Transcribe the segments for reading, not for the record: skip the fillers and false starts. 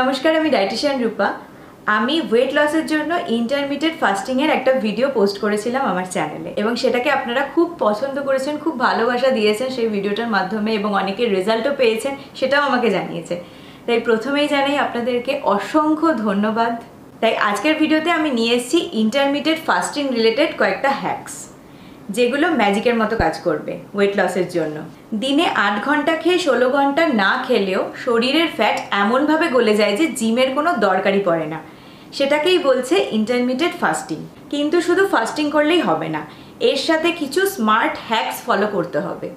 নমস্কার, আমি ডায়েটিশিয়ান রূপা। আমি ওয়েট লসের জন্য ইন্টারমিটেড ফাস্টিং এর একটা ভিডিও পোস্ট করেছিলাম আমার চ্যানেলে, এবং সেটাকে আপনারা খুব পছন্দ করেছেন, খুব ভালোবাসা দিয়েছেন সেই ভিডিওটার মাধ্যমে, এবং অনেকের রেজাল্টও পেয়েছেন, সেটাও আমাকে জানিয়েছে। তাই প্রথমেই জানাই আপনাদেরকে অসংখ্য ধন্যবাদ। তাই আজকের ভিডিওতে আমি নিয়ে এসেছি ইন্টারমিটেড ফাস্টিং রিলেটেড কয়েকটা হ্যাকস, যেগুলো ম্যাজিকের মতো কাজ করবে ওয়েট লসের জন্য। দিনে 8 ঘন্টা খেয়ে 16 ঘন্টা না খেলেও শরীরের ফ্যাট এমনভাবে গলে যায় যে জিমের কোনো দরকারই পড়ে না। সেটাকেই বলছে ইন্টারমিটেড ফাস্টিং। কিন্তু শুধু ফাস্টিং করলেই হবে না, এর সাথে কিছু স্মার্ট হ্যাকস ফলো করতে হবে,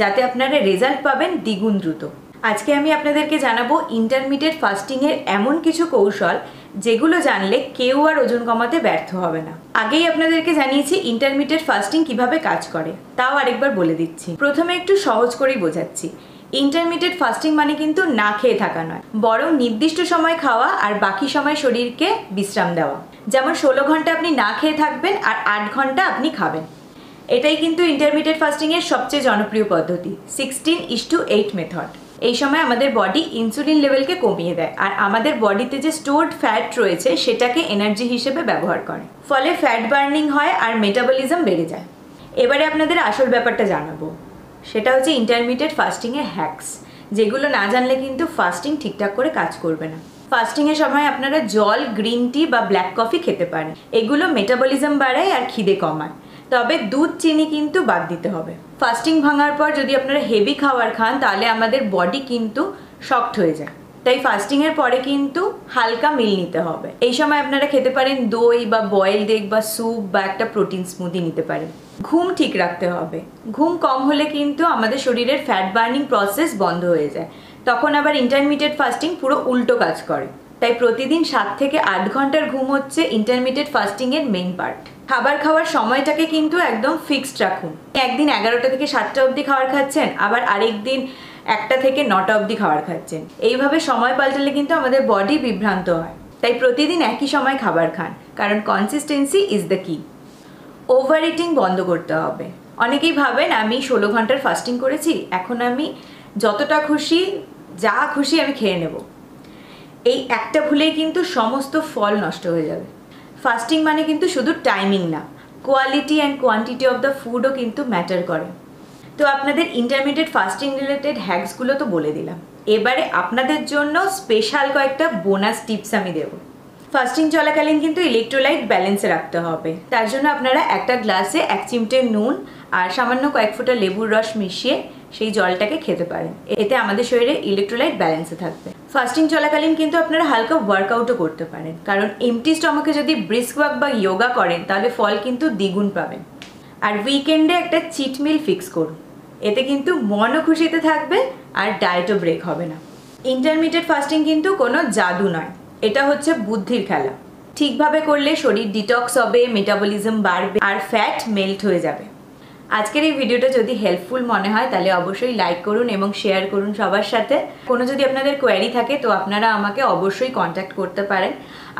যাতে আপনারা রেজাল্ট পাবেন দ্বিগুণ দ্রুত। আজকে আমি আপনাদেরকে জানাবো ইন্টারমিটেড ফাস্টিংয়ের এমন কিছু কৌশল যেগুলো জানলে কেউ আর ওজন কমাতে ব্যর্থ হবে না। আগেই আপনাদেরকে জানিয়েছি ইন্টারমিটেড ফাস্টিং কিভাবে কাজ করে, তাও আরেকবার বলে দিচ্ছি। প্রথমে একটু সহজ করেই বোঝাচ্ছি। ইন্টারমিটেড ফাস্টিং মানে কিন্তু না খেয়ে থাকা নয়, বরং নির্দিষ্ট সময় খাওয়া আর বাকি সময় শরীরকে বিশ্রাম দেওয়া। যেমন 16 ঘন্টা আপনি না খেয়ে থাকবেন আর 8 ঘন্টা আপনি খাবেন। এটাই কিন্তু ইন্টারমিটেড ফাস্টিংয়ের সবচেয়ে জনপ্রিয় পদ্ধতি, 16:8 মেথড। এই সময় আমাদের বডি ইনসুলিন লেভেলকে কমিয়ে দেয় আর আমাদের বডিতে যে স্টোরড ফ্যাট রয়েছে সেটাকে এনার্জি হিসেবে ব্যবহার করে। ফলে ফ্যাট বার্নিং হয় আর মেটাবলিজম বেড়ে যায়। এবারে আপনাদের আসল ব্যাপারটা জানাবো, সেটা হচ্ছে ইন্টারমিটেড ফাস্টিংয়ের হ্যাকস, যেগুলো না জানলে কিন্তু ফাস্টিং ঠিকঠাক করে কাজ করবে না। ফাস্টিংয়ের সময় আপনারা জল, গ্রিন টি বা ব্ল্যাক কফি খেতে পারেন। এগুলো মেটাবলিজম বাড়ায় আর খিদে কমায়। তবে দুধ, চিনি কিন্তু বাদ দিতে হবে। ফাস্টিং ভাঙার পর যদি আপনারা হেভি খাবার খান, তাহলে আমাদের বডি কিন্তু শক্ট হয়ে যায়। তাই ফাস্টিংয়ের পরে কিন্তু হালকা মিল নিতে হবে। এই সময় আপনারা খেতে পারেন দই বা বয়েলড এগ বা স্যুপ বা একটা প্রোটিন স্মুদি নিতে পারেন। ঘুম ঠিক রাখতে হবে। ঘুম কম হলে কিন্তু আমাদের শরীরের ফ্যাট বার্নিং প্রসেস বন্ধ হয়ে যায়। তখন আবার ইন্টারমিটেড ফাস্টিং পুরো উল্টো কাজ করে। তাই প্রতিদিন 7 থেকে 8 ঘন্টার ঘুম হচ্ছে ইন্টারমিটেড ফাস্টিংয়ের মেইন পার্ট। খাবার খাওয়ার সময়টাকে কিন্তু একদম ফিক্সড রাখুন। একদিন 11টা থেকে 7টা অবধি খাবার খাচ্ছেন, আবার আরেক দিন 1টা থেকে 9টা অবধি খাবার খাচ্ছেন। এইভাবে সময় পাল্টালে কিন্তু আমাদের বডি বিভ্রান্ত হয়। তাই প্রতিদিন একই সময় খাবার খান, কারণ কনসিস্টেন্সি ইজ দ্য কি। ওভার ইটিং বন্ধ করতে হবে। অনেকেই ভাবেন আমি 16 ঘন্টার ফাস্টিং করেছি, এখন আমি যতটা খুশি যা খুশি আমি খেয়ে নেব। এই একটা ভুলেই কিন্তু সমস্ত ফল নষ্ট হয়ে যাবে। ফাস্টিং মানে কিন্তু শুধু টাইমিং না, quality and quantity of the ফুডও কিন্তু ম্যাটার করে। তো আপনাদের ইন্টারমিটেড ফাস্টিং রিলেটেড হ্যাকসগুলো তো বলে দিলাম। এবারে আপনাদের জন্য স্পেশাল কয়েকটা বোনাস টিপস আমি দেব। ফাস্টিং চলাকালীন কিন্তু ইলেকট্রোলাইট ব্যালেন্সে রাখতে হবে। তার জন্য আপনারা একটা গ্লাসে 1 চিমটে নুন আর সামান্য কয়েক ফোঁটা লেবুর রস মিশিয়ে সেই জলটাকে খেতে পারেন। এতে আমাদের শরীরে ইলেকট্রোলাইট ব্যালেন্সে থাকবে। ফাস্টিং চলাকালীন কিন্তু আপনারা হালকা ওয়ার্কআউটও করতে পারেন, কারণ এমটি স্টমাকে যদি ব্রিস্ক ওয়াক বা যোগা করেন তাহলে ফল কিন্তু দ্বিগুণ পাবেন। আর উইকেন্ডে একটা চিট মিল ফিক্স করুন। এতে কিন্তু মনও খুশিতে থাকবে আর ডায়েটও ব্রেক হবে না। ইন্টারমিটেড ফাস্টিং কিন্তু কোনো জাদু নয়, এটা হচ্ছে বুদ্ধির খেলা। ঠিকভাবে করলে শরীর ডিটক্স হবে, মেটাবলিজম বাড়বে আর ফ্যাট মেল্ট হয়ে যাবে। আজকের এই ভিডিওটা যদি হেল্পফুল মনে হয় তাহলে অবশ্যই লাইক করুন এবং শেয়ার করুন সবার সাথে। কোনো যদি আপনাদের কোয়ারি থাকে তো আপনারা আমাকে অবশ্যই কন্ট্যাক্ট করতে পারেন।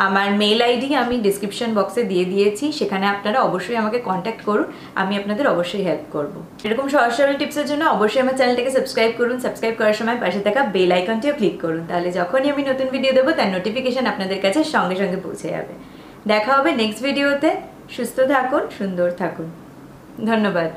আমার মেল আইডি আমি ডিসক্রিপশন বক্সে দিয়ে দিয়েছি, সেখানে আপনারা অবশ্যই আমাকে কন্ট্যাক্ট করুন, আমি আপনাদের অবশ্যই হেল্প করব। এরকম সহজ সরল টিপসের জন্য অবশ্যই আমার চ্যানেলটাকে সাবস্ক্রাইব করুন। সাবস্ক্রাইব করার সময় পাশে থাকা বেল আইকনটিও ক্লিক করুন, তাহলে যখনই আমি নতুন ভিডিও দেবো তার নোটিফিকেশন আপনাদের কাছে সঙ্গে সঙ্গে পৌঁছে যাবে। দেখা হবে নেক্সট ভিডিওতে। সুস্থ থাকুন, সুন্দর থাকুন। ধন্যবাদ।